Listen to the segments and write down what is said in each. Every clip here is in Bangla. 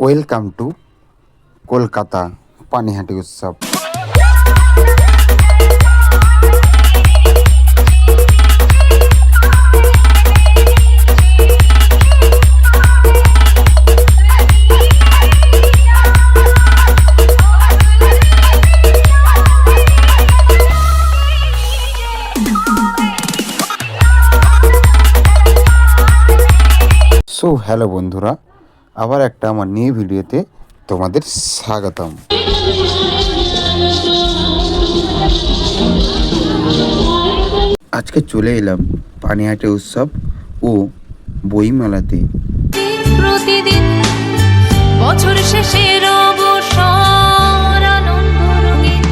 ওয়েলকাম টু কলকাতা পানিহাটি উৎসব। সো হ্যালো বন্ধুরা, আবার একটা আমার নিউ ভিডিওতে তোমাদের স্বাগতম। আজকে চলে এলাম পানিহাটি উৎসব ও বইমেলাতে। প্রতিদিন বছর শেষের অবসর আনন্দ রঙিন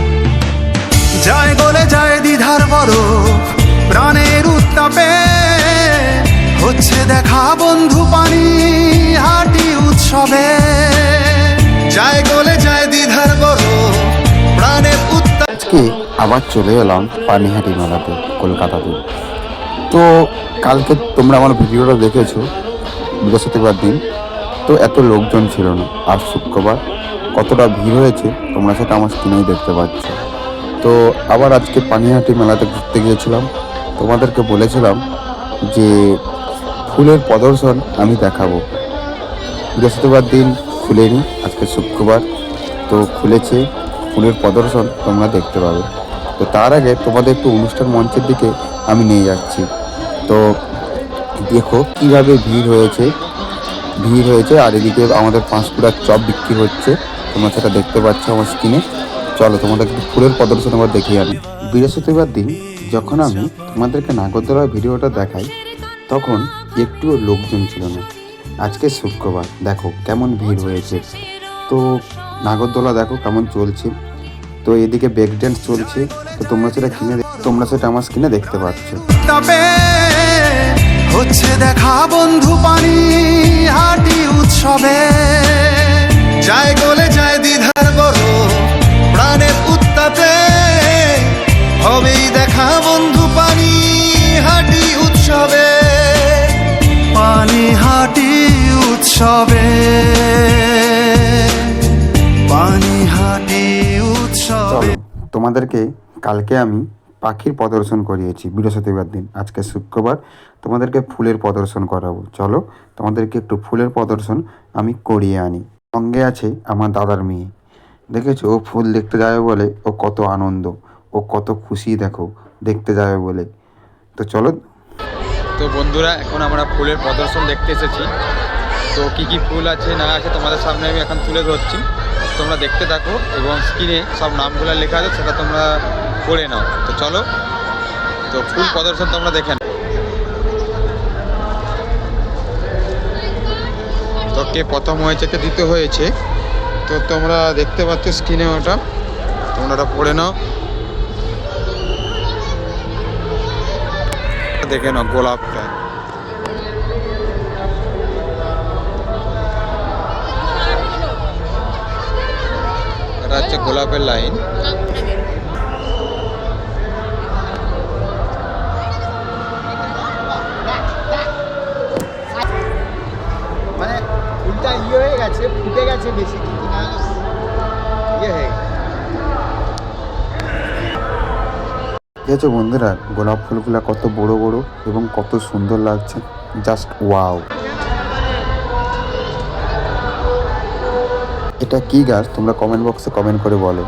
যায় গলে যায় দ্বিধার বরফ প্রাণের উত্তাপে হচ্ছে দেখা বন্ধু পানি হাটি উৎসবে। যায় গলে যায় দ্বিধার বরফ প্রাণের উত্তাপ। আজকে আবার চলে এলাম পানিহাটি মেলাতে কলকাতাতে। তো কালকে তোমরা আমার ভিডিওটা দেখেছো বৃহস্পতিবার দিন, তো এত লোকজন ছিল না। আর শুক্রবার কতটা ভিড় হয়েছে তোমরা সেটা আমার স্ক্রিনেই দেখতে পাচ্ছ। তো আবার আজকে পানিহাটি মেলাতে ঘুরতে গিয়েছিলাম। তোমাদেরকে বলেছিলাম যে ফুলের প্রদর্শন আমি দেখাবো। বৃহস্পতিবার দিন খুলেনি, আজকে শুক্রবার তো খুলেছে। ফুলের প্রদর্শন তোমরা দেখতে পাবে। তো তার আগে তোমাদের একটু অনুষ্ঠান মঞ্চের দিকে আমি নিয়ে যাচ্ছি। তো দেখো কীভাবে ভিড় হয়েছে আর এদিকে আমাদের পাঁশকুড়ার চপ বিক্রি হচ্ছে, তোমরা সেটা দেখতে পাচ্ছ আমার স্ক্রিনে। চলো তোমাদের একটু ফুলের প্রদর্শন আবার দেখিয়ে আনি। বৃহস্পতিবার দিন যখন আমি তোমাদেরকে নাগরদোলার ভিডিওটা দেখাই তখন একটুও লোকজন ছিল না। আজকে শুক্রবার দেখো কেমন ভিড় হয়েছে। তো নাগরদোলা দেখো কেমন চলছে। তো এদিকে ব্রেক ড্যান্স চলছে। তো তোমরা সেটা আমার স্ক্রিনে দেখতে পাচ্ছ। হচ্ছে দেখা বন্ধু পানি হাটি উৎসবে। যায় গলে যায় দ্বিধার বরফ প্রাণের উত্তাপে হবেই দেখা বন্ধু পানি হাটি উৎসবে। পানি হাটি উৎসবে, পানি হাটি উৎসবে। তোমাদেরকে কালকে আমি পাখির প্রদর্শন করিয়েছি বৃহস্পতিবার দিন। আজকে শুক্রবার তোমাদেরকে ফুলের প্রদর্শন করাবো। চলো তোমাদেরকে একটু ফুলের প্রদর্শন আমি করিয়ে আনি। সঙ্গে আছে আমার দাদার মেয়ে। দেখেছো ও ফুল দেখতে যাবে বলে ও কত আনন্দ, ও কত খুশি দেখো দেখতে যাবে বলে। তো চলো। তো বন্ধুরা, এখন আমরা ফুলের প্রদর্শন দেখতে এসেছি। তো কি কি ফুল আছে না আছে তোমাদের সামনে আমি এখন তুলে ধরছি, তোমরা দেখতে থাকো এবং স্ক্রিনে সব নামগুলো লেখা আছে সেটা তোমরা পড়ে নাও। তো চলো, তো ফুল প্রদর্শন তোমরা দেখে নাও। তো কে প্রথম হয়েছে কে দ্বিতীয় হয়েছে তো তোমরা দেখতে পাচ্ছ স্ক্রিনে, ওটা তোমরা ওটা পড়ে নাও। দেখে নাও গোলাপটা, এটা হচ্ছে গোলাপের লাইন। মানে ফুলটা হয়ে গেছে, ফুটে গেছে বেশি, কিন্তু না হয়ে গেছে। দেখেছো বন্ধুরা গোলাপ ফুলগুলো কত বড় বড় এবং কত সুন্দর লাগছে, জাস্ট ওয়াও। এটা কি গাছ তোমরা কমেন্ট বক্সে কমেন্ট করে বলো।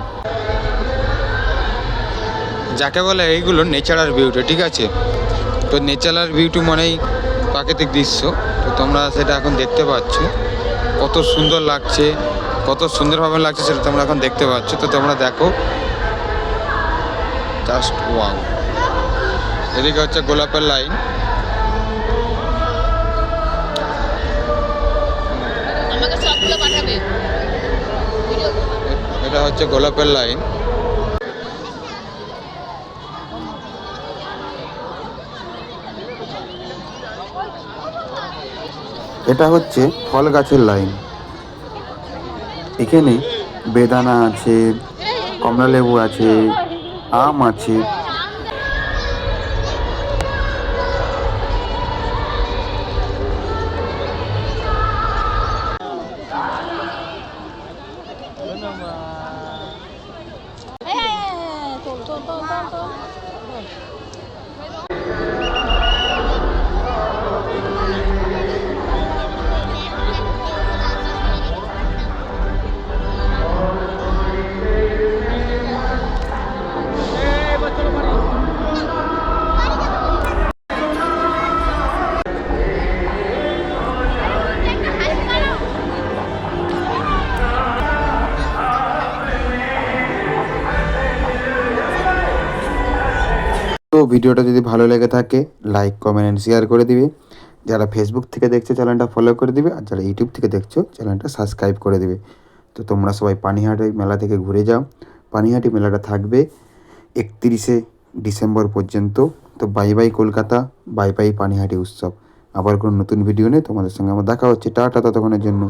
যাকে বলে এইগুলো ন্যাচারাল বিউটি, ঠিক আছে? তো ন্যাচারাল বিউটি মানেই প্রাকৃতিক দৃশ্য। তো তোমরা সেটা এখন দেখতে পাচ্ছ কত সুন্দর লাগছে, কত সুন্দরভাবে লাগছে সেটা তোমরা এখন দেখতে পাচ্ছ। তো তোমরা দেখো, জাস্ট ওয়াও। এদিকে হচ্ছে গোলাপের লাইন, এটা হচ্ছে গোলাপের লাইন। এটা হচ্ছে ফল গাছের লাইন। এখানে বেদানা আছে, কমলালেবু আছে, আম আছে। তো ভিডিওটা যদি ভালো লেগে থাকে লাইক কমেন্ট অ্যান্ড শেয়ার করে দিবে। যারা ফেসবুক থেকে দেখছো চ্যানেলটা ফলো করে দিবে, আর যারা ইউটিউব থেকে দেখছো চ্যানেলটা সাবস্ক্রাইব করে দিবে। তো তোমরা সবাই পানিহাটি মেলা থেকে ঘুরে যাও। পানিহাটি মেলাটা থাকবে 31শে ডিসেম্বর পর্যন্ত। তো bye bye Kolkata, bye bye Panihati উৎসব। আবার কোনো নতুন ভিডিও নিয়ে তোমাদের সঙ্গে আমার দেখা হচ্ছে। টাটা ততক্ষণের জন্য।